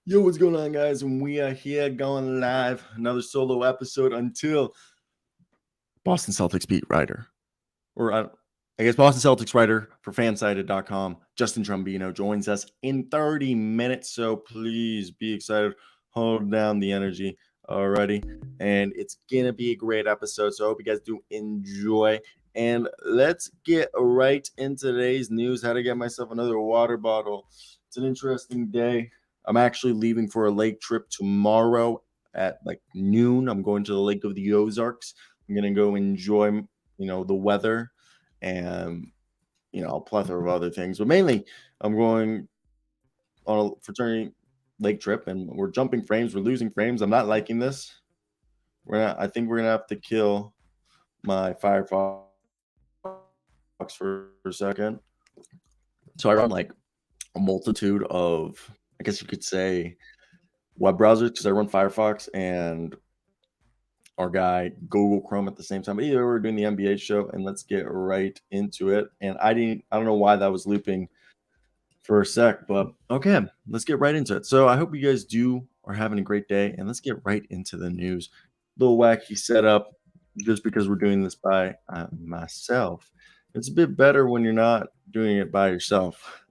Yo, what's going on, guys? And we are here going live. Another solo episode until Boston Celtics beat writer, or I guess Boston Celtics writer for fansided.com, Justin Trombino, joins us in 30 minutes. So please be excited. Hold down the energy already. And it's going to be a great episode. So I hope you guys do enjoy. And let's get right into today's news. How to get myself another water bottle. It's an interesting day. I'm actually leaving for a lake trip tomorrow at like noon. I'm going to the Lake of the Ozarks. I'm going to go enjoy, the weather and, a plethora of other things. But mainly, I'm going on a fraternity lake trip and we're jumping frames. We're losing frames. I'm not liking this. I think we're going to have to kill my Firefox for a second. So I run like a multitude of, I guess you could say, web browsers because I run Firefox and our guy Google Chrome at the same time. But either we're doing the NBA show, and let's get right into it. And I don't know why that was looping for a sec, but okay, let's get right into it. So I hope you guys are having a great day, and let's get right into the news. Little wacky setup, just because we're doing this by myself. It's a bit better when you're not doing it by yourself.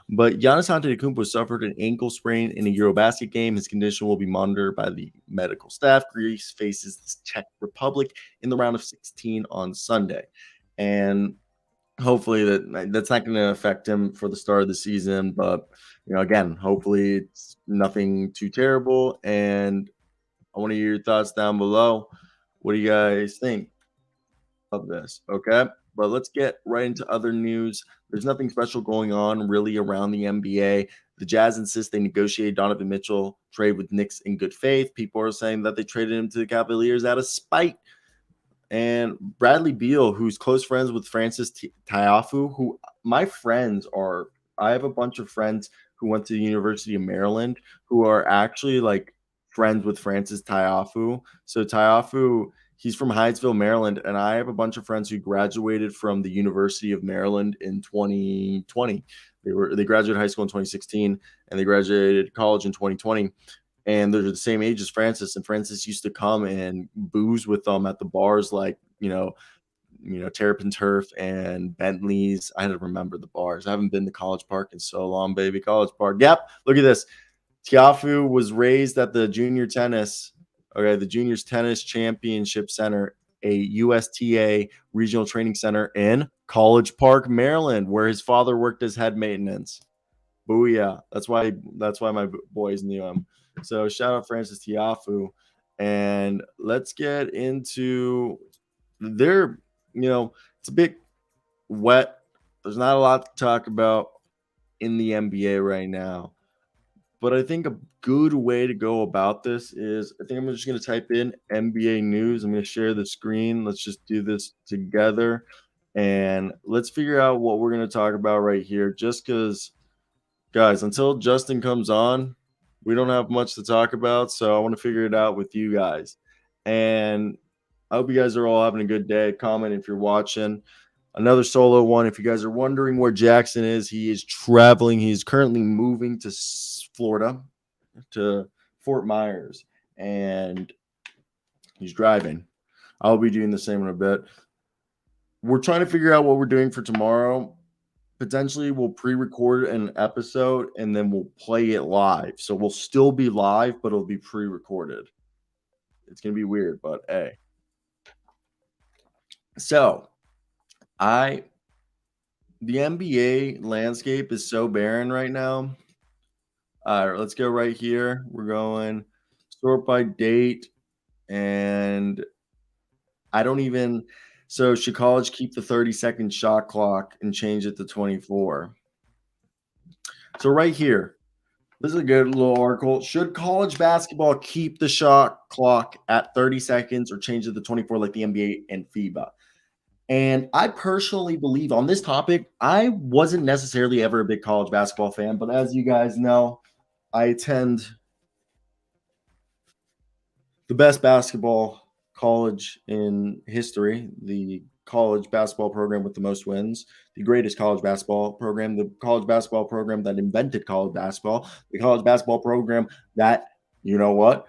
But Giannis Antetokounmpo suffered an ankle sprain in a Eurobasket game. His condition will be monitored by the medical staff. Greece faces the Czech Republic in the round of 16 on Sunday. And hopefully that's not going to affect him for the start of the season. But, again, hopefully it's nothing too terrible. And I want to hear your thoughts down below. What do you guys think of this? Okay. But let's get right into other news. There's nothing special going on really around the NBA. The Jazz insist they negotiated Donovan Mitchell trade with Knicks in good faith. People are saying that they traded him to the Cavaliers out of spite. And Bradley Beal, who's close friends with Francis Tiafoe, who my friends are, I have a bunch of friends who went to the University of Maryland who are actually like friends with Francis Tiafoe. So Tiafoe, he's from Hyattsville, Maryland, and I have a bunch of friends who graduated from the University of Maryland in 2020. They graduated high school in 2016 and they graduated college in 2020, and they're the same age as Francis. And Francis used to come and booze with them at the bars, like Terrapin Turf and Bentley's. I had to remember the bars. I haven't been to College Park in so long, baby. College Park. Yep. Look at this. Tiafoe was raised at the the Juniors Tennis Championship Center, a USTA regional training center in College Park, Maryland, where his father worked as head maintenance. Booyah. That's why my boys knew him. So shout out Francis Tiafoe. And let's get into it's a bit wet. There's not a lot to talk about in the NBA right now. But I think a good way to go about this is I think I'm just going to type in NBA news. I'm going to share the screen. Let's just do this together. And let's figure out what we're going to talk about right here. Just because, guys, until Justin comes on, we don't have much to talk about. So I want to figure it out with you guys. And I hope you guys are all having a good day. Comment if you're watching. Another solo one. If you guys are wondering where Jackson is, he is traveling. He's currently moving to Florida, to Fort Myers, and he's driving. I'll be doing the same in a bit. We're trying to figure out what we're doing for tomorrow. Potentially, we'll pre-record an episode and then we'll play it live. So we'll still be live, but it'll be pre-recorded. It's going to be weird, but hey. So, the NBA landscape is so barren right now. All right, let's go right here. We're going sort by date, and should college keep the 30-second shot clock and change it to 24? So right here, this is a good little article. Should college basketball keep the shot clock at 30 seconds or change it to 24 like the NBA and FIBA? And I personally believe on this topic, I wasn't necessarily ever a big college basketball fan, but as you guys know, I attend the best basketball college in history, the college basketball program with the most wins, the greatest college basketball program, the college basketball program that invented college basketball, the college basketball program that, you know what,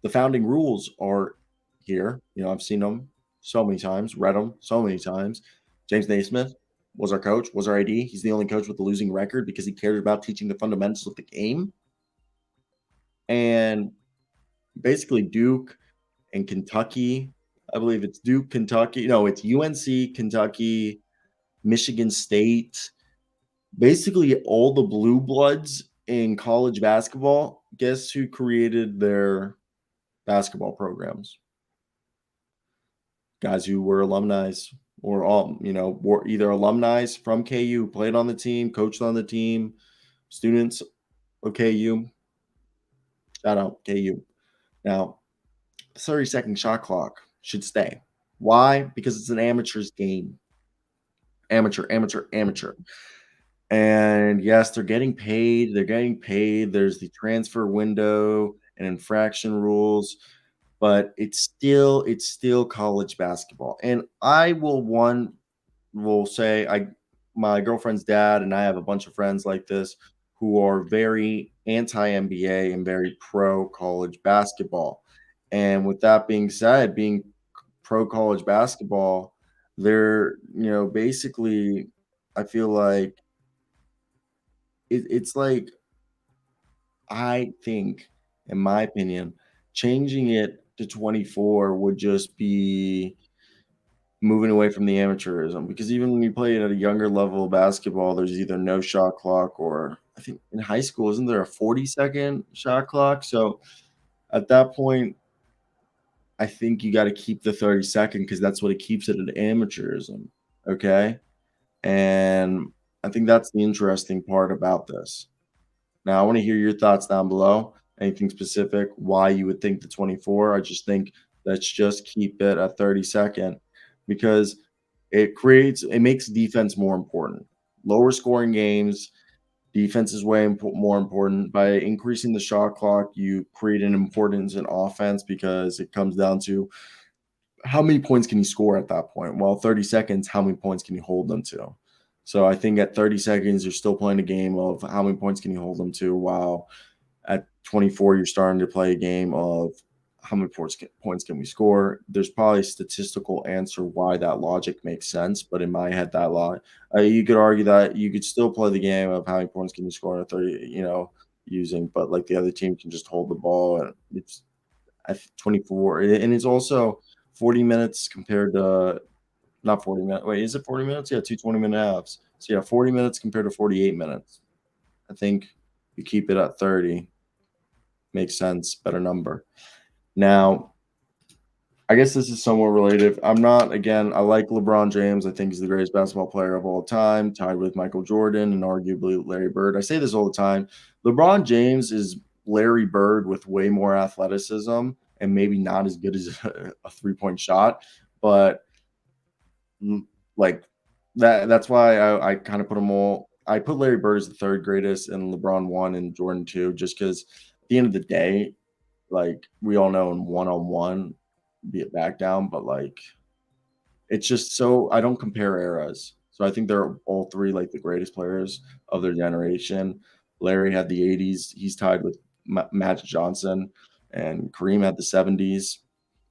the founding rules are here. I've seen them so many times, read them so many times. James Naismith was our coach, was our AD. He's the only coach with a losing record because he cared about teaching the fundamentals of the game. And basically, Duke and Kentucky, I believe it's Duke, Kentucky. No, it's UNC, Kentucky, Michigan State. Basically, all the blue bloods in college basketball. Guess who created their basketball programs? Guys who were alumni or were either alumni from KU, played on the team, coached on the team, students of KU. Shout out KU. Now, 30-second shot clock should stay. Why? Because it's an amateur's game. Amateur, amateur, amateur. And yes, they're getting paid. They're getting paid. There's the transfer window and infraction rules, but it's still college basketball. And I will say my girlfriend's dad and I have a bunch of friends like this who are very anti NBA and very pro college basketball. And with that being said, being pro college basketball, they're, basically, I feel like it's like, I think, in my opinion, changing it to 24 would just be moving away from the amateurism, because even when you play at a younger level of basketball, there's either no shot clock, or I think in high school, isn't there a 40-second shot clock? So at that point, I think you got to keep the 30-second because that's what it keeps it at amateurism. Okay. And I think that's the interesting part about this. Now, I want to hear your thoughts down below. Anything specific, why you would think the 24? I just think let's just keep it at 30-second because it makes defense more important. Lower scoring games, defense is way more important. By increasing the shot clock, you create an importance in offense because it comes down to how many points can you score at that point? Well, 30 seconds, how many points can you hold them to? So I think at 30 seconds, you're still playing a game of how many points can you hold them to, while at 24, you're starting to play a game of how many points can we score. There's probably a statistical answer why that logic makes sense, but in my head, you could argue that you could still play the game of how many points can you score in a 30, but like the other team can just hold the ball, and it's at 24, and it's also 40 minutes compared to not 40 minutes. Wait, is it 40 minutes? Yeah, two 20-minute halves. So yeah, 40 minutes compared to 48 minutes. I think you keep it at 30. Makes sense. Better number. Now, I guess this is somewhat related. I like LeBron James. I think he's the greatest basketball player of all time, tied with Michael Jordan and arguably Larry Bird. I say this all the time. LeBron James is Larry Bird with way more athleticism and maybe not as good as a three-point shot, but like that's why I kind of put them all. I put Larry Bird as the third greatest and LeBron one and Jordan two, just because at the end of the day, like we all know in one-on-one, be it back down, but like it's just so I don't compare eras. So I think they're all three like the greatest players of their generation. Larry had the 80s. He's tied with Magic Johnson, and Kareem had the 70s,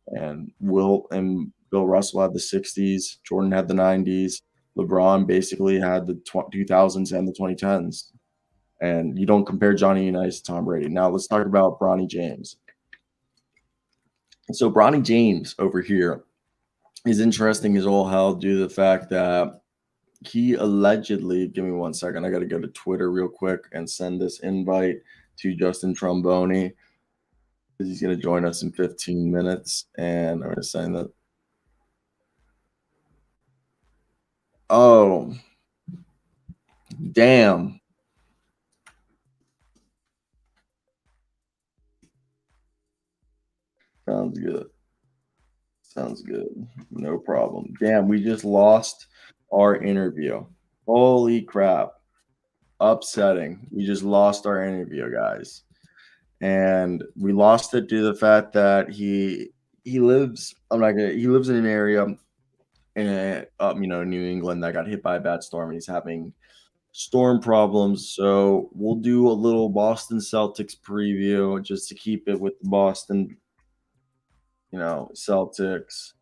and Bill Russell had the 60s. Jordan had the 90s. LeBron basically had the 2000s and the 2010s. And you don't compare Johnny Unitas to Tom Brady. Now let's talk about Bronny James. So Bronny James over here is interesting as all hell due to the fact that he allegedly, give me 1 second, I got to go to Twitter real quick and send this invite to Justin Tromboni, because he's going to join us in 15 minutes. And I'm going to send that. Oh, damn. Sounds good. Sounds good. No problem. Damn, we just lost our interview. Holy crap. Upsetting. We just lost our interview, guys. And we lost it due to the fact that he lives in an area and New England that got hit by a bad storm, and he's having storm problems. So we'll do a little Boston Celtics preview just to keep it with the Boston, Celtics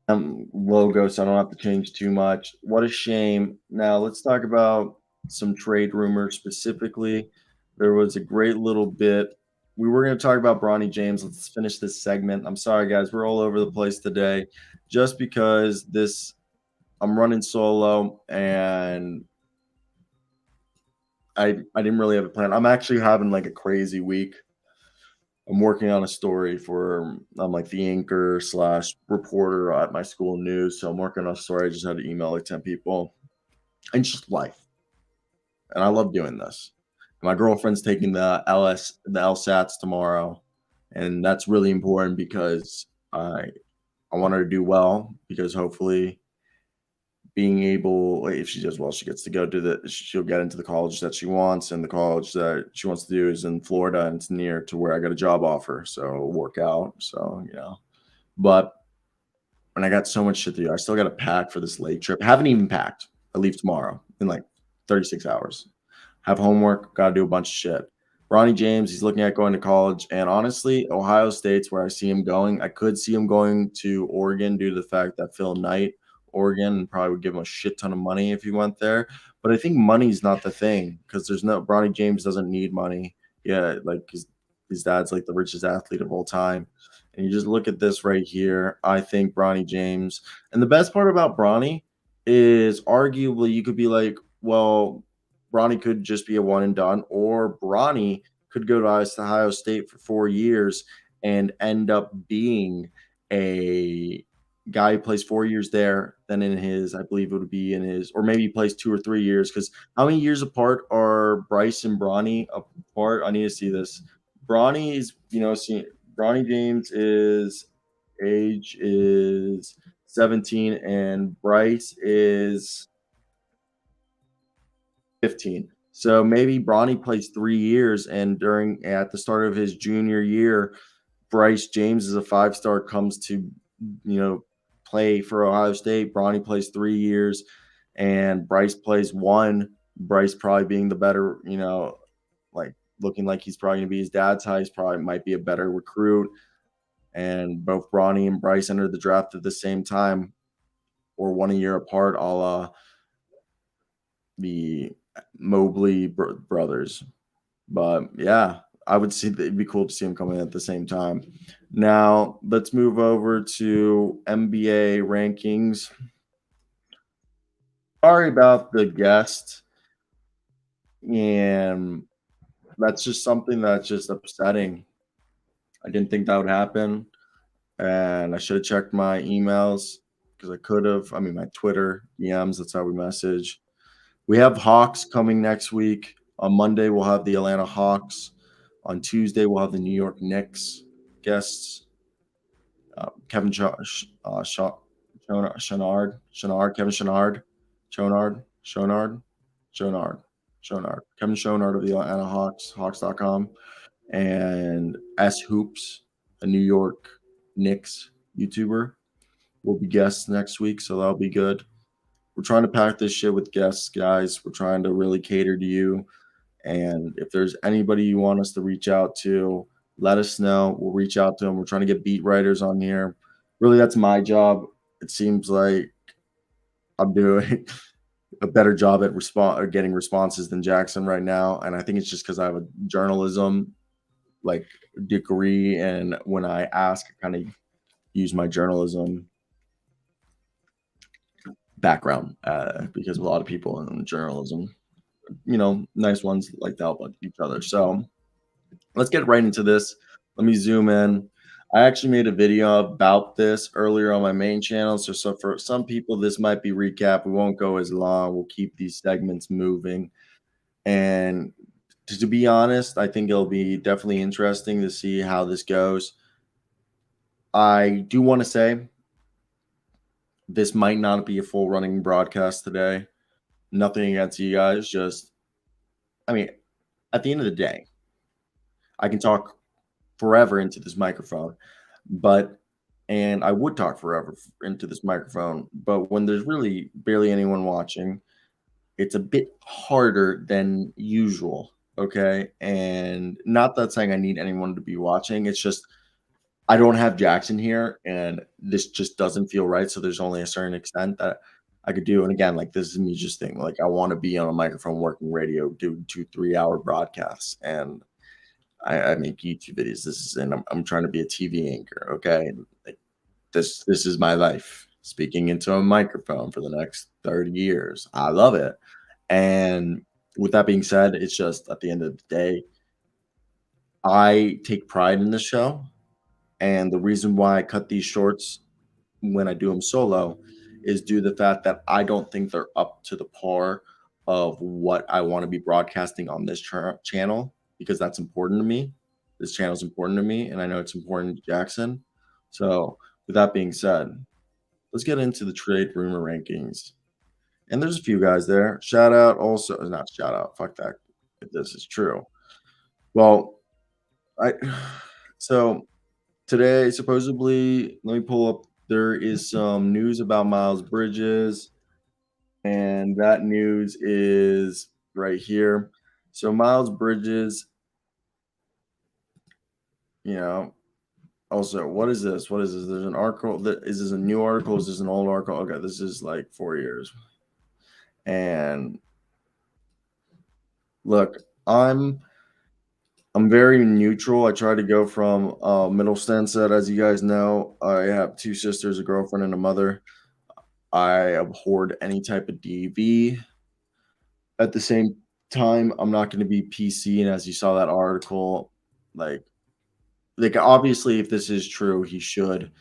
logo, so I don't have to change too much. What a shame. Now let's talk about some trade rumors specifically. There was a great little bit. We were going to talk about Bronny James. Let's finish this segment. I'm sorry, guys. We're all over the place today just because I'm running solo and I didn't really have a plan. I'm actually having like a crazy week. I'm working on a story I'm like the anchor slash reporter at my school news. So I'm working on a story. I just had to email like 10 people and just life. And I love doing this. My girlfriend's taking the LSATs tomorrow. And that's really important because I want her to do well because hopefully being able, if she does well, she gets to go to she'll get into the college that she wants, and the college that she wants to do is in Florida, and it's near to where I got a job offer, so it'll work out. So but when I got so much shit to do, I still got to pack for this late trip. I haven't even packed. I leave tomorrow in like 36 hours. Have homework, got to do a bunch of shit. Bronny James, he's looking at going to college, and honestly, Ohio State's where I see him going. I could see him going to Oregon due to the fact that Phil Knight, Oregon, and probably would give him a shit ton of money if he went there. But I think money's not the thing because Bronny James doesn't need money. Yeah, like his dad's like the richest athlete of all time. And you just look at this right here. I think Bronny James, and the best part about Bronny is arguably you could be like, well, Bronny could just be a one and done, or Bronny could go to Ohio State for 4 years and end up being a guy who plays 4 years there. Then I believe it would be in his, or maybe he plays 2 or 3 years. Because how many years apart are Bryce and Bronny apart? I need to see this. Bronny James age is 17, and Bryce is 15. So maybe Bronny plays 3 years, and at the start of his junior year, Bryce James is a 5-star, comes to play for Ohio State. Bronny plays 3 years, and Bryce plays one. Bryce probably being the better, like looking like he's probably gonna be his dad's height. Probably might be a better recruit. And both Bronny and Bryce entered the draft at the same time, or 1 year apart, a la the Mobley brothers. But yeah, I would see that it'd be cool to see him coming at the same time. Now let's move over to NBA rankings. Sorry about the guest, and that's just something that's just upsetting. I didn't think that would happen, and I should have checked my emails because I could have. I mean, my Twitter DMs. That's how we message. We have Hawks coming next week. On Monday, we'll have the Atlanta Hawks. On Tuesday, we'll have the New York Knicks guests. Kevin Chonard, Kevin Chonard, Kevin Chonard of the Atlanta Hawks, Hawks.com, and S Hoops, a New York Knicks YouTuber, will be guests next week, so that'll be good. We're trying to pack this shit with guests, guys. We're trying to really cater to you. And if there's anybody you want us to reach out to, let us know. We'll reach out to them. We're trying to get beat writers on here. Really, that's my job. It seems like I'm doing a better job at getting responses than Jackson right now. And I think it's just because I have a journalism degree. And when I ask, I kind of use my journalism background because a lot of people in journalism, nice ones like to help each other. So let's get right into this. Let me zoom in. I actually made a video about this earlier on my main channel. So for some people, this might be recap. We won't go as long. We'll keep these segments moving. And to be honest, I think it'll be definitely interesting to see how this goes. I do want to say this might not be a full running broadcast today. Nothing against you guys. At the end of the day, I can talk forever into this microphone, but and I would talk forever into this microphone. But when there's really barely anyone watching, it's a bit harder than usual. Okay. And not that saying I need anyone to be watching. It's just I don't have Jackson here, and this just doesn't feel right. So there's only a certain extent that I could do. And again, like this is me just thinking, like I want to be on a microphone working radio, do 2 3 hour broadcasts. And I make YouTube videos. This is and I'm trying to be a TV anchor. Okay. Like this is my life. Speaking into a microphone for the next 30 years. I love it. And with that being said, it's just at the end of the day, I take pride in the show. And the reason why I cut these shorts when I do them solo is due to the fact that I don't think they're up to the par of what I want to be broadcasting on this channel because that's important to me. This channel is important to me, and I know it's important to Jackson. So, with that being said, let's get into the trade rumor rankings. And there's a few guys there. Shout out also, not shout out, fuck that. If this is true. Well, I so today supposedly, let me pull up. There is some news about Miles Bridges, and that news is right here. So Miles Bridges, you know, also, what is this? What is this? There's an article. Is this a new article? Is this an old article? Okay, this is like 4 years. And look, I'm very neutral. I try to go from middle stanza. As you guys know, I have two sisters, a girlfriend, and a mother. I abhorred any type of DV. At the same time, I'm not going to be PC. And as you saw that article, like, like obviously, if this is true, he should,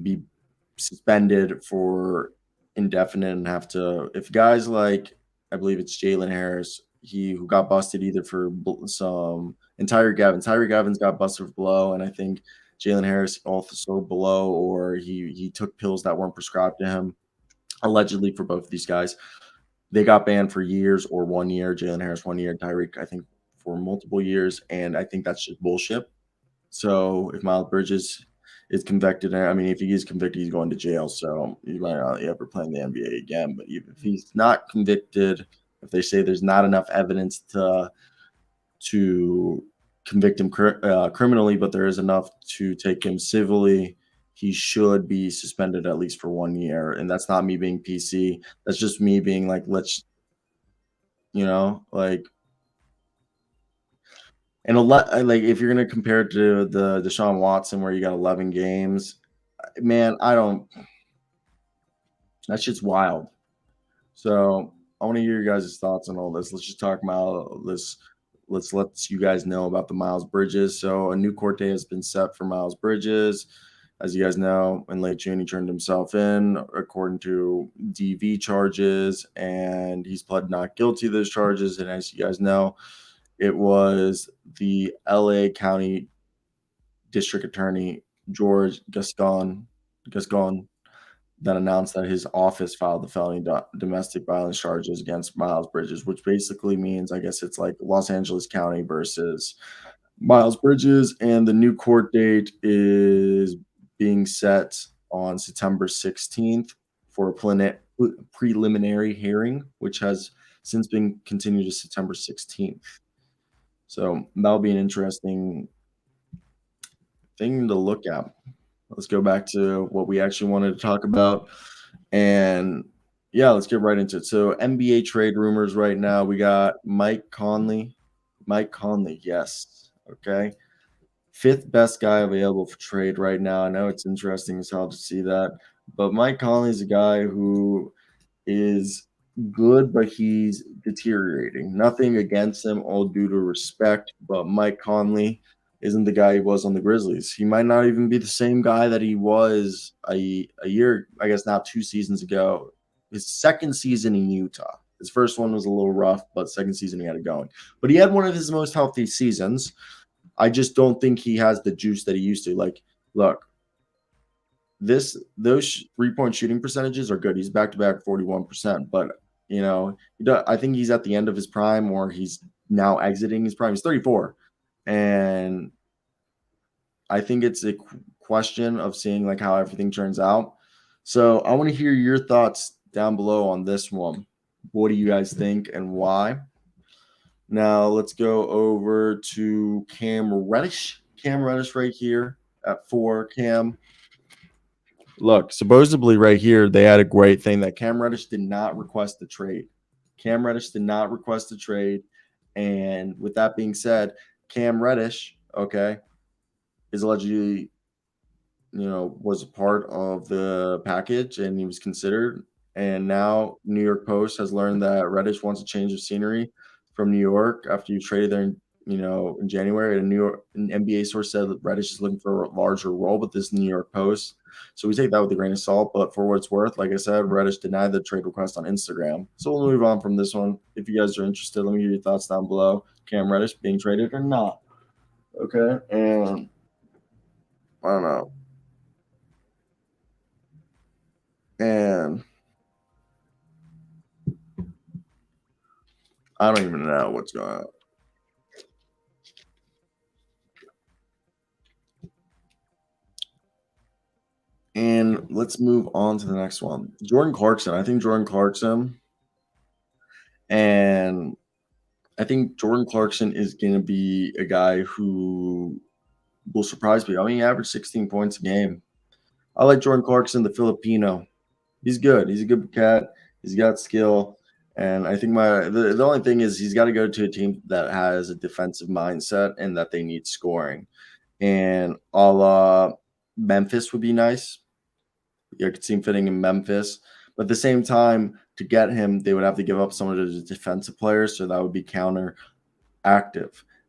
be suspended for indefinite and have to. If guys like, I believe it's Jalen Harris, he who got busted either for some and Tyree Gavins got busted for blow, and I think Jalen Harris also below, or he took pills that weren't prescribed to him, allegedly for both of these guys. They got banned for years or 1 year. Jalen Harris 1 year, Tyreek I think for multiple years, and I think that's just bullshit. So if Miles Bridges is convicted, I mean, if he is convicted, he's going to jail. So he might not ever play in the NBA again. But even if he's not convicted, if they say there's not enough evidence to convict him criminally, but there is enough to take him civilly, he should be suspended at least for 1 year. And that's not me being PC. That's just me being like, let's, like, and a lot like if you're gonna compare it to the Deshaun Watson where you got 11 games, man, I don't. That shit's wild. So I want to hear your guys' thoughts on all this. Let's just talk about this. Let's let you guys know about the Miles Bridges. So a new court date has been set for Miles Bridges. As you guys know, in late June, he turned himself in according to DV charges, and he's pled not guilty to those charges. And as you guys know, it was the LA County District Attorney George Gascon that announced that his office filed the felony domestic violence charges against Miles Bridges, which basically means, I guess it's like Los Angeles County versus Miles Bridges. And the new court date is being set on September 16th for a preliminary hearing, which has since been continued to September 16th. So that'll be an interesting thing to look at. Let's go back to what we actually wanted to talk about. And yeah, let's get right into it. So NBA trade rumors right now. We got Mike Conley. Mike Conley, yes. Okay. Fifth best guy available for trade right now. I know it's interesting as hell to see that. But Mike Conley is a guy who is good, but he's deteriorating. Nothing against him, all due to respect. But Mike Conley isn't the guy he was on the Grizzlies. He might not even be the same guy that he was a year, I guess now 2 seasons ago. His second season in Utah. His first one was a little rough, but second season he had it going. But he had one of his most healthy seasons. I just don't think he has the juice that he used to. Like, look, those 3-point shooting percentages are good. He's back to back 41%, but I think he's at the end of his prime, or he's now exiting his prime. He's 34, and I think it's a question of seeing like how everything turns out. So I want to hear your thoughts down below on this one. What do you guys think and why? Now let's go over to Cam Reddish. Cam Reddish right here at 4. Cam, look, supposedly right here, they had a great thing that Cam Reddish did not request the trade. Cam Reddish did not request a trade. And with that being said, Cam Reddish, okay, is allegedly, was a part of the package and he was considered. And now New York Post has learned that Reddish wants a change of scenery from New York after you traded there in January. An NBA source said that Reddish is looking for a larger role, but this is New York Post. So we take that with a grain of salt. But for what it's worth, like I said, Reddish denied the trade request on Instagram. So we'll move on from this one. If you guys are interested, let me hear your thoughts down below. Cam Reddish being traded or not? Okay. And I don't know. And I don't even know what's going on. And let's move on to the next one. Jordan Clarkson. And I think Jordan Clarkson is going to be a guy who will surprise me. I mean, he averaged 16 points a game. I like Jordan Clarkson, the Filipino. He's good. He's a good cat. He's got skill. And I think the only thing is he's got to go to a team that has a defensive mindset and that they need scoring. And a la Memphis would be nice. I could see him fitting in Memphis. But at the same time, to get him, they would have to give up some of those defensive players. So that would be counteractive.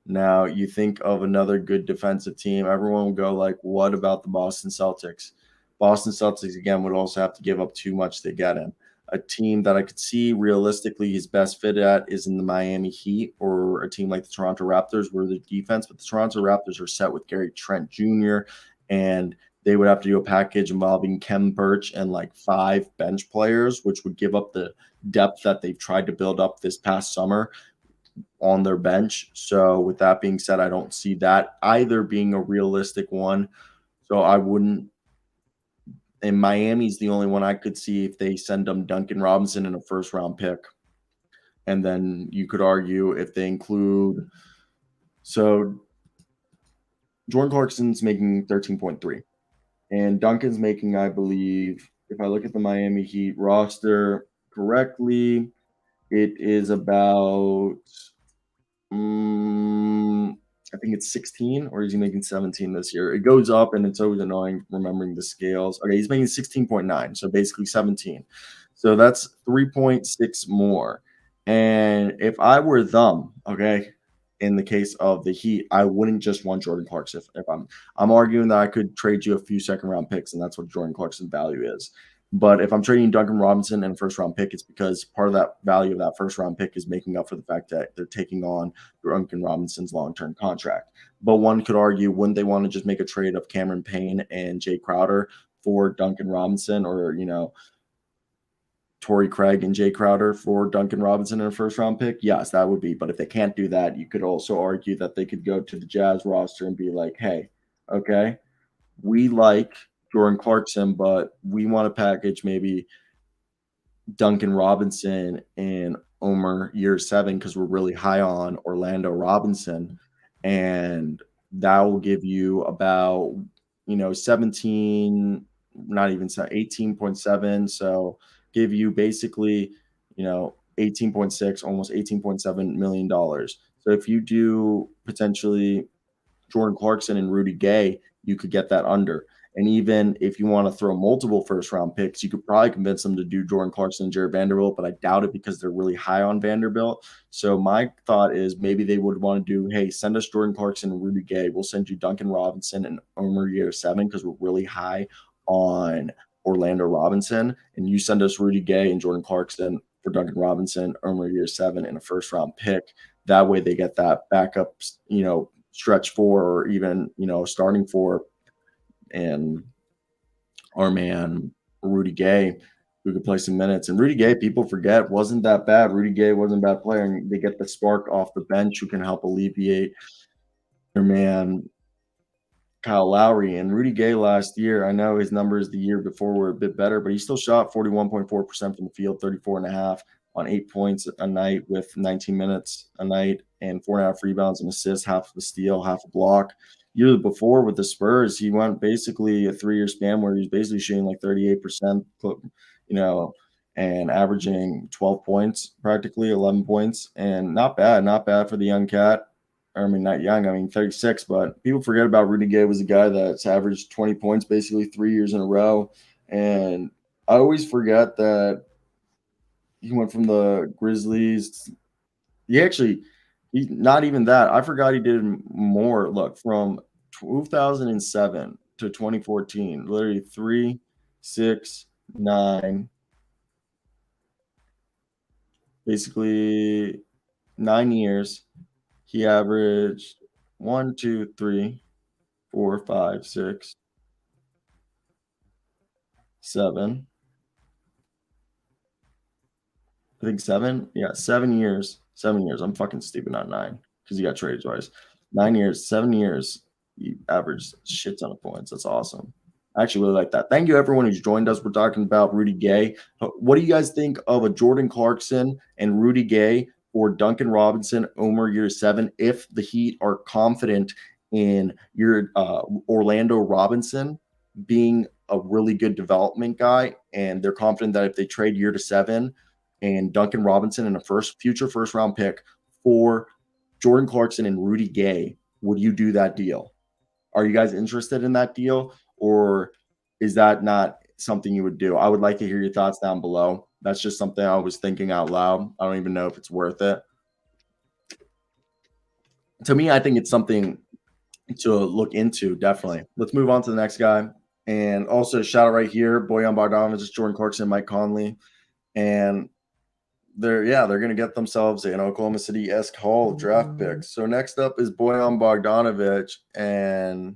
Now, you think of another good defensive team, everyone will go like, what about the Boston Celtics? Boston Celtics, again, would also have to give up too much to get him. A team that I could see realistically he's best fit at is in the Miami Heat or a team like the Toronto Raptors where the defense, but the Toronto Raptors are set with Gary Trent Jr. and they would have to do a package involving Kem Birch and like 5 bench players, which would give up the depth that they've tried to build up this past summer on their bench. So with that being said, I don't see that either being a realistic one. So I wouldn't. And Miami's the only one I could see if they send them Duncan Robinson in a first round pick. And then you could argue if they include. So Jordan Clarkson's making 13.3. And Duncan's making, I believe, if I look at the Miami Heat roster correctly, it is about, I think it's 16, or is he making 17 this year? It goes up, and it's always annoying remembering the scales. Okay, he's making 16.9, so basically 17. So that's 3.6 more. And if I were them, okay, in the case of the Heat, I wouldn't just want Jordan Clarkson. If I'm arguing that I could trade you a few second round picks, and that's what Jordan Clarkson's value is. But if I'm trading Duncan Robinson and a first round pick, it's because part of that value of that first round pick is making up for the fact that they're taking on Duncan Robinson's long term contract. But one could argue, wouldn't they want to just make a trade of Cameron Payne and Jay Crowder for Duncan Robinson, or Torrey Craig and Jay Crowder for Duncan Robinson in a first round pick? Yes, that would be. But if they can't do that, you could also argue that they could go to the Jazz roster and be like, hey, okay, we like Jordan Clarkson, but we want to package maybe Duncan Robinson and Omer year 7 because we're really high on Orlando Robinson. And that will give you about, 17, not even 18.7. So give you basically, 18.6, almost $18.7 million. So if you do potentially Jordan Clarkson and Rudy Gay, you could get that under. And even if you want to throw multiple first round picks, you could probably convince them to do Jordan Clarkson and Jared Vanderbilt, but I doubt it because they're really high on Vanderbilt. So my thought is maybe they would want to do, hey, send us Jordan Clarkson and Rudy Gay. We'll send you Duncan Robinson and Omer year 7 because we're really high on Orlando Robinson. And you send us Rudy Gay and Jordan Clarkson for Duncan Robinson, Omer year 7, and a first round pick. That way they get that backup, stretch 4 or even, starting 4. And our man Rudy Gay, who could play some minutes. And Rudy Gay, people forget, wasn't that bad. Rudy Gay wasn't a bad player, and they get the spark off the bench who can help alleviate their man Kyle Lowry and Rudy Gay last year. I know his numbers the year before were a bit better, but he still shot 41.4% from the field, 34.5 on 8 points a night with 19 minutes a night and 4.5 rebounds and assists, half a steal, half a block. Year before with the Spurs, he went basically a 3-year span where he was basically shooting like 38%, and averaging 12 points, practically 11 points, and not bad for the young cat. I mean, not young, I mean, 36, but people forget about Rudy Gay was a guy that's averaged 20 points basically 3 years in a row. And I always forget that he went from the Grizzlies. He actually, he not even that. I forgot he did more. Look, from 2007 to 2014, literally 3, 6, 9, basically 9 years. He averaged 1, 2, 3, 4, 5, 6, 7. I think 7. Yeah, 7 years. 7 years. I'm fucking stupid, not 9, because he got traded twice. 9 years, 7 years. He averaged a shit ton of points. That's awesome. I actually really like that. Thank you, everyone who's joined us. We're talking about Rudy Gay. What do you guys think of a Jordan Clarkson and Rudy Gay or Duncan Robinson Omer year 7 if the Heat are confident in your Orlando Robinson being a really good development guy, and they're confident that if they trade year to 7 and Duncan Robinson and a future first round pick for Jordan Clarkson and Rudy Gay, would you do that deal? Are you guys interested in that deal, or is that not something you would do? I would like to hear your thoughts down below. That's just something I was thinking out loud. I don't even know if it's worth it. To me, I think it's something to look into, definitely. Let's move on to the next guy. And also, shout out right here, Bojan Bogdanovic, Jordan Clarkson, Mike Conley. And they're going to get themselves an Oklahoma City-esque haul of draft picks. So next up is Bojan Bogdanovic. And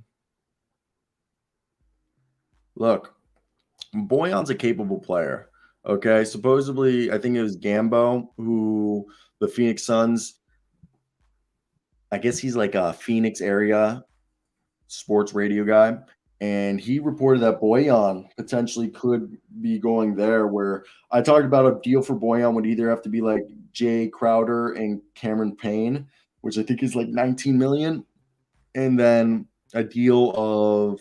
look, Boyan's a capable player. Okay. Supposedly, I think it was Gambo who the Phoenix Suns, I guess he's like a Phoenix area sports radio guy. And he reported that Boyan potentially could be going there. Where I talked about a deal for Boyan would either have to be like Jay Crowder and Cameron Payne, which I think is like 19 million. And then a deal of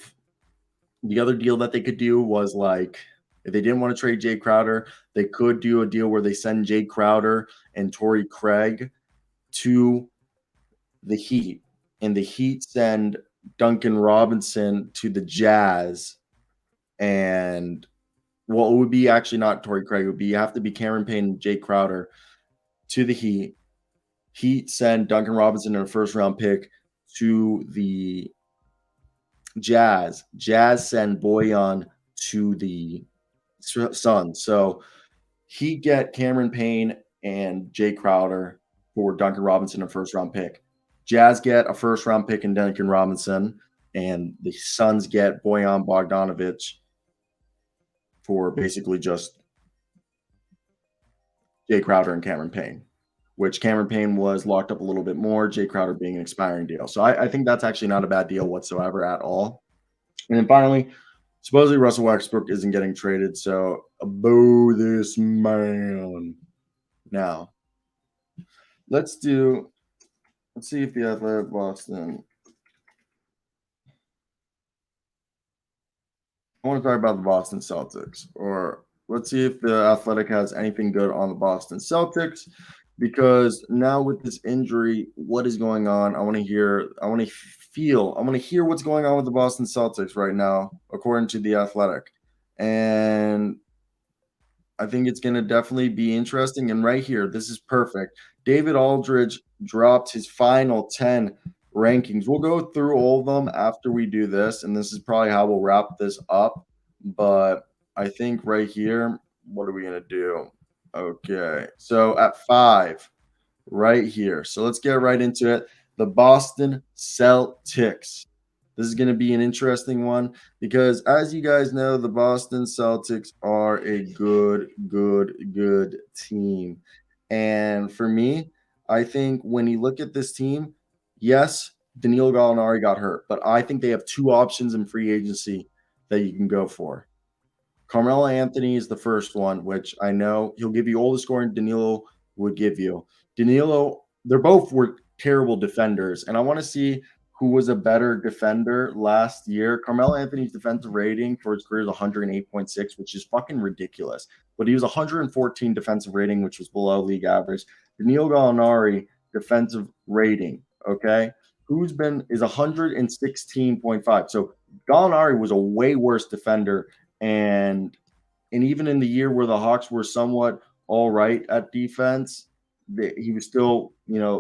the other deal that they could do was like if they didn't want to trade Jay Crowder, they could do a deal where they send Jay Crowder and Torrey Craig to the Heat, and the Heat send Duncan Robinson to the Jazz. And well, it would be actually not Torrey Craig. It would be have to be Cameron Payne and Jay Crowder to the Heat. Heat send Duncan Robinson and a first round pick to the Jazz. Jazz send Boyan to the Suns. So Heat get Cameron Payne and Jay Crowder for Duncan Robinson, a first round pick. Jazz get a first round pick in Duncan Robinson, and the Suns get Bojan Bogdanovic for basically just Jay Crowder and Cameron Payne, which Cameron Payne was locked up a little bit more, Jay Crowder being an expiring deal. So I think that's actually not a bad deal whatsoever at all. And then finally, supposedly Russell Westbrook isn't getting traded. So boo this man. Now, let's see if the Athletic Boston. I want to talk about the Boston Celtics, or let's see if the Athletic has anything good on the Boston Celtics. Because now with this injury, what is going on? I want to hear. I want to hear what's going on with the Boston Celtics right now, according to the Athletic. And I think it's going to definitely be interesting. And right here, this is perfect. David Aldridge dropped his final 10 rankings. We'll go through all of them after we do this. And this is probably how we'll wrap this up. But I think right here, what are we going to do? Okay. So at 5, right here. So let's get right into it. The Boston Celtics. This is going to be an interesting one because, as you guys know, the Boston Celtics are a good team. And for me, I think when you look at this team, yes, Danilo Gallinari got hurt, but I think they have two options in free agency that you can go for. Carmelo Anthony is the first one, which I know he'll give you all the scoring Danilo would give you. Danilo, they're both were terrible defenders, and I want to see who was a better defender last year. Carmelo Anthony's defensive rating for his career is 108.6, which is fucking ridiculous. But he was 114 defensive rating, which was below league average. Danilo Gallinari defensive rating, okay, who's been is 116.5. So Gallinari was a way worse defender and even in the year where the Hawks were somewhat all right at defense, he was still,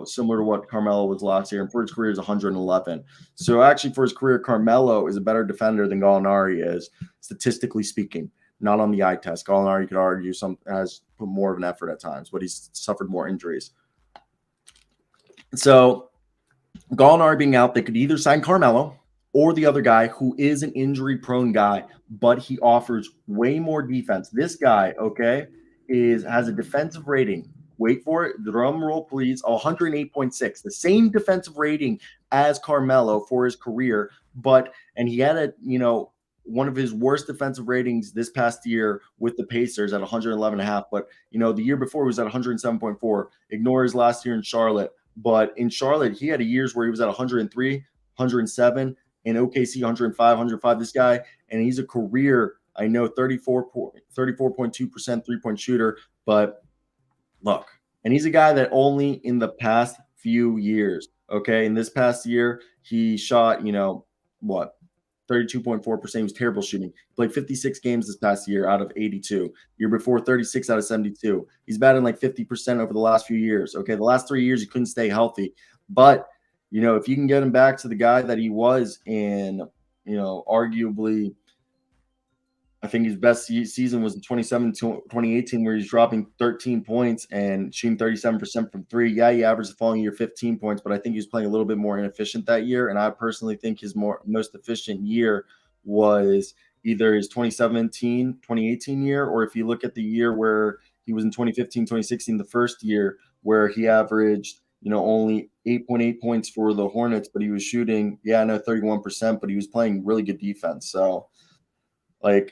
similar to what Carmelo was last year. And for his career is 111. So actually, for his career, Carmelo is a better defender than Gallinari is, statistically speaking. Not on the eye test. Gallinari, you could argue, has put more of an effort at times, but he's suffered more injuries. So Gallinari being out, they could either sign Carmelo or the other guy who is an injury-prone guy, but he offers way more defense. This guy, okay, has a defensive rating. Wait for it. Drum roll, please. 108.6. The same defensive rating as Carmelo for his career, and he had one of his worst defensive ratings this past year with the Pacers at 111.5. But the year before he was at 107.4. Ignore his last year in Charlotte. But in Charlotte, he had years where he was at 103, 107. In OKC, 105, 105, this guy, and he's a career, 34.2% three-point shooter, but look, and he's a guy that only in the past few years, okay, in this past year, he shot, 32.4%. He was terrible shooting. He played 56 games this past year out of 82. Year before, 36 out of 72. He's batting like 50% over the last few years, okay? The last 3 years, he couldn't stay healthy, but if you can get him back to the guy that he was in, arguably, I think his best season was in 2018, where he's dropping 13 points and shooting 37% from three. Yeah, he averaged the following year 15 points, but I think he was playing a little bit more inefficient that year. And I personally think his most efficient year was either his 2018 year, or if you look at the year where he was in 2015, 2016, the first year where he averaged only 8.8 points for the Hornets, but he was shooting, 31%, but he was playing really good defense. So,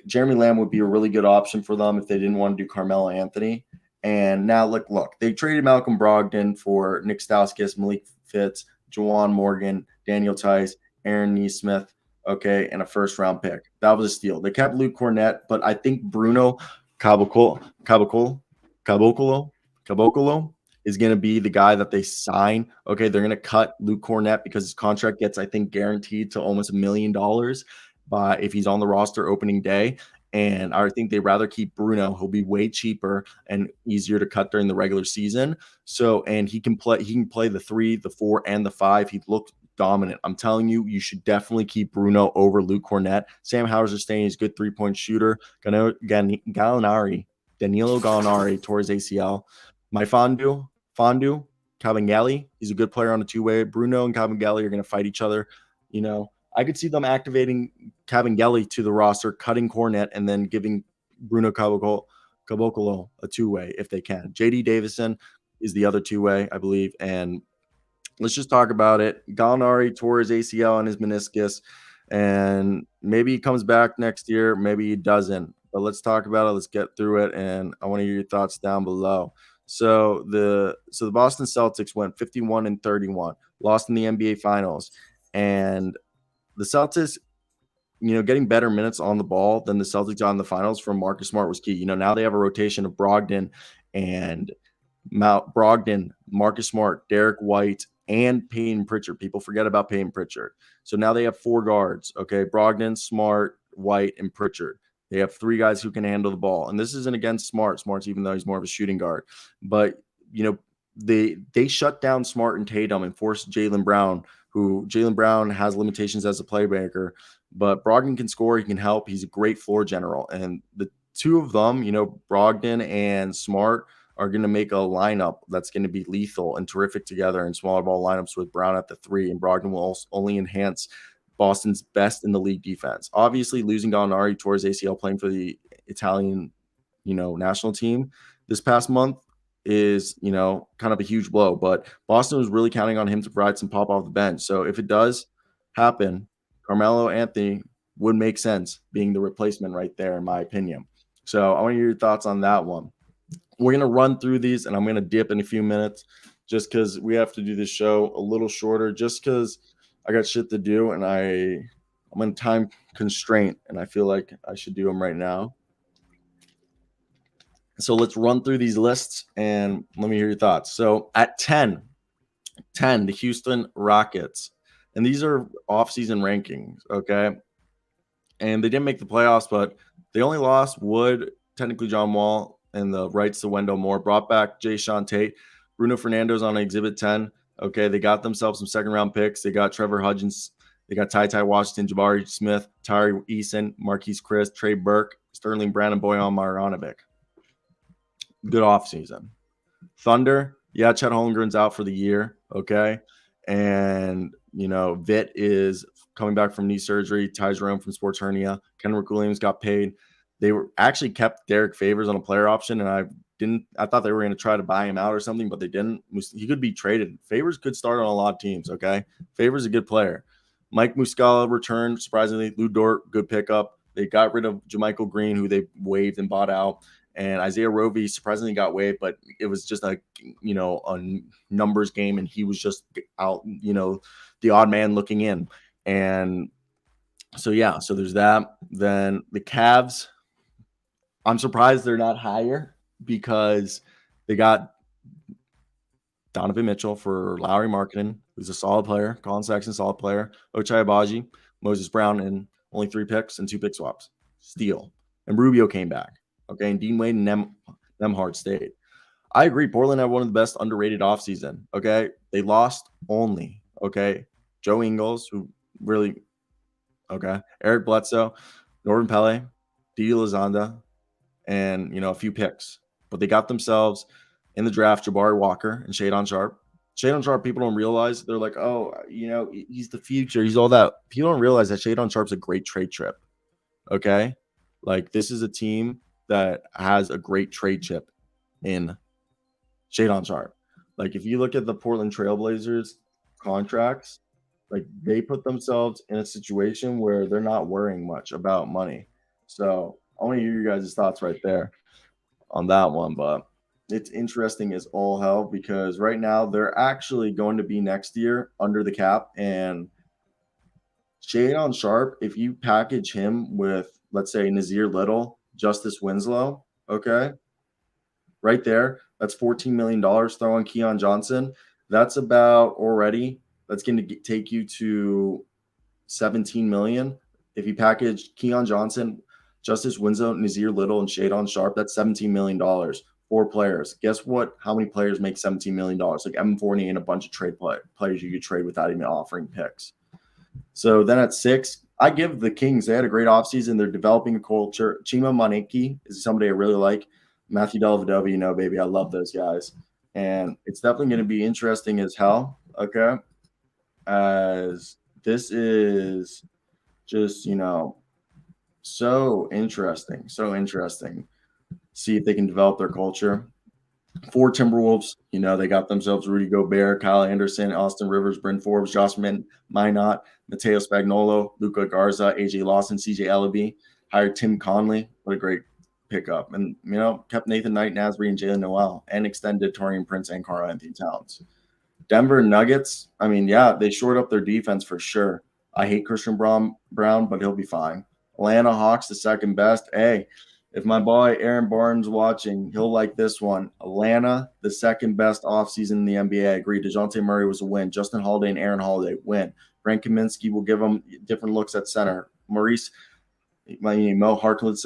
Jeremy Lamb would be a really good option for them if they didn't want to do Carmelo Anthony. And now, look, they traded Malcolm Brogdon for Nick Stauskas, Malik Fitz, Juwan Morgan, Daniel Tice, Aaron Nesmith, okay, and a first-round pick. That was a steal. They kept Luke Cornett, but I think Bruno Caboclo is going to be the guy that they sign. Okay, they're going to cut Luke Cornett because his contract gets, I think, guaranteed to almost $1 million if he's on the roster opening day. And I think they'd rather keep Bruno. He'll be way cheaper and easier to cut during the regular season. So, and he can play the 3, the 4, and the 5. He looked dominant. I'm telling you, you should definitely keep Bruno over Luke Cornett. Sam Hauser's saying he's a good 3-point shooter. Danilo Gallinari tore his ACL. My Fondu, Cavangeli, he's a good player on a two-way. Bruno and Cavangeli are going to fight each other. I could see them activating Cavangeli to the roster, cutting Cornett, and then giving Bruno Caboclo a two-way if they can. JD Davison is the other two-way, I believe. And let's just talk about it. Gallinari tore his ACL and his meniscus, and maybe he comes back next year, maybe he doesn't. But let's talk about it. Let's get through it, and I want to hear your thoughts down below. So the Boston Celtics went 51-31, lost in the NBA Finals, and the Celtics, getting better minutes on the ball than the Celtics got in the Finals from Marcus Smart was key. Now they have a rotation of Brogdon, Marcus Smart, Derek White, and Peyton Pritchard. People forget about Peyton Pritchard. So now they have 4 guards. Okay, Brogdon, Smart, White, and Pritchard. They have 3 guys who can handle the ball. And this isn't against Smart. Smart's, even though he's more of a shooting guard. But, they shut down Smart and Tatum and forced Jaylen Brown, who Jaylen Brown has limitations as a playmaker. But Brogdon can score. He can help. He's a great floor general. And the two of them, Brogdon and Smart, are going to make a lineup that's going to be lethal and terrific together in smaller ball lineups with Brown at the 3. And Brogdon will only enhance Boston's best in the league defense. Obviously, losing Gallinari towards ACL playing for the Italian, national team this past month is, kind of a huge blow. But Boston was really counting on him to provide some pop off the bench. So if it does happen, Carmelo Anthony would make sense being the replacement right there, in my opinion. So I want to hear your thoughts on that one. We're going to run through these, and I'm going to dip in a few minutes just because we have to do this show a little shorter, just because I got shit to do, and I'm in time constraint, and I feel like I should do them right now. So let's run through these lists, and let me hear your thoughts. So at 10, the Houston Rockets. And these are off-season rankings, okay? And they didn't make the playoffs, but they only lost Wood, technically John Wall, and the rights to Wendell Moore. Brought back Jay Sean Tate. Bruno Fernando's on Exhibit 10. Okay, they got themselves some second-round picks. They got Trevor Hudgens. They got Ty Washington, Jabari Smith, Tyree Eason, Marquise Chris, Trey Burke, Sterling Brown, and Bojan Marjanovic. Good offseason. Thunder, yeah, Chet Holmgren's out for the year, okay? And, Vit is coming back from knee surgery. Ty Jerome from sports hernia. Kenrich Williams got paid. They were actually kept Derek Favors on a player option, and I thought they were going to try to buy him out or something, but they didn't. He could be traded. Favors could start on a lot of teams, okay? Favors a good player. Mike Muscala returned, surprisingly. Lou Dort, good pickup. They got rid of JaMychal Green, who they waived and bought out. And Isaiah Roby surprisingly got waived, but it was just a numbers game, and he was just out, the odd man looking in. And so there's that. Then the Cavs, I'm surprised they're not higher because they got Donovan Mitchell for Lowry Markkanen, who's a solid player. Colin Sexton, solid player. Ochai Agbaji, Moses Brown, and only 3 picks and 2 pick swaps. Steal. And Rubio came back. Okay, and Dean Wade and Nembhard stayed. I agree. Portland had one of the best underrated offseason. Okay, they lost only. Okay, Joe Ingles, who really. Okay, Eric Bledsoe, Norton Pele, Didi Lizanda, and a few picks. But they got themselves in the draft Jabari Walker and Shadon Sharp. Shadon Sharp, people don't realize. They're like, oh, he's the future. He's all that. People don't realize that Shadon Sharp's a great trade chip. Okay, like this is a team that has a great trade chip in Shadon Sharp. Like if you look at the Portland Trailblazers contracts, like they put themselves in a situation where they're not worrying much about money. So I want to hear you guys' thoughts right there on that one. But it's interesting as all hell because right now they're actually going to be next year under the cap. And Shadon Sharp, if you package him with, let's say, Nazir Little, Justice Winslow, okay, right there, that's $14 million. Throw on Keon Johnson. That's about already, that's going to take you to $17 million. If you package Keon Johnson, Justice Winslow, Nazir Little, and Shadon Sharp, that's $17 million. 4 players. Guess what? How many players make $17 million? Like Evan Fournier and a bunch of trade players you could trade without even offering picks. So then at 6, I give the Kings. They had a great offseason. They're developing a culture. Chima Moneke is somebody I really like. Matthew Dellavedova, baby. I love those guys. And it's definitely going to be interesting as hell, okay? As this is just, so interesting. So interesting. See if they can develop their culture. 4 Timberwolves, they got themselves Rudy Gobert, Kyle Anderson, Austin Rivers, Bryn Forbes, Josh Minot, Mateo Spagnolo, Luca Garza, AJ Lawson, CJ Ellaby. Hired Tim Conley. What a great pickup. And, kept Nathan Knight, Nasri, and Jalen Noel, and extended Taurean Prince and Karl Anthony Towns. Denver Nuggets, they shored up their defense for sure. I hate Christian Brown, but he'll be fine. Atlanta Hawks, the second best. Hey, if my boy Aaron Barnes watching, he'll like this one. Atlanta, the second best offseason in the NBA. I agree. DeJounte Murray was a win. Justin Holiday and Aaron Holiday, win. Frank Kaminsky will give them different looks at center. Mo Harkless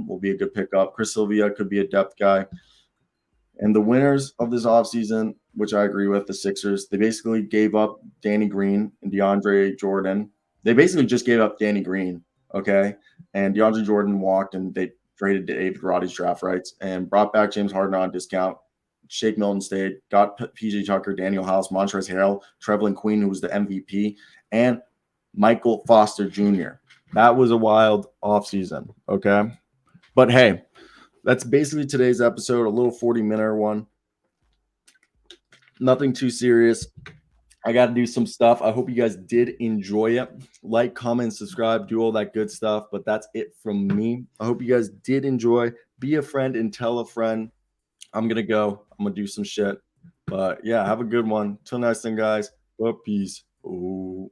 will be a good pickup. Chris Sylvia could be a depth guy. And the winners of this offseason, which I agree with, the Sixers, they basically gave up Danny Green and DeAndre Jordan. They basically just gave up Danny Green, okay? And DeAndre Jordan walked, and they traded David Roddy's draft rights and brought back James Harden on discount. Shake Milton stayed, got PJ Tucker, Daniel House, Montrezl Harrell, Trevelyan Queen, who was the MVP, and Michael Foster Jr. That was a wild offseason, okay? But hey, that's basically today's episode, a little 40-minute one. Nothing too serious. I got to do some stuff. I hope you guys did enjoy it. Like, comment, subscribe, do all that good stuff. But that's it from me. I hope you guys did enjoy. Be a friend and tell a friend. I'm going to go. I'm going to do some shit. But yeah, have a good one. Till next time, guys. Peace. Ooh.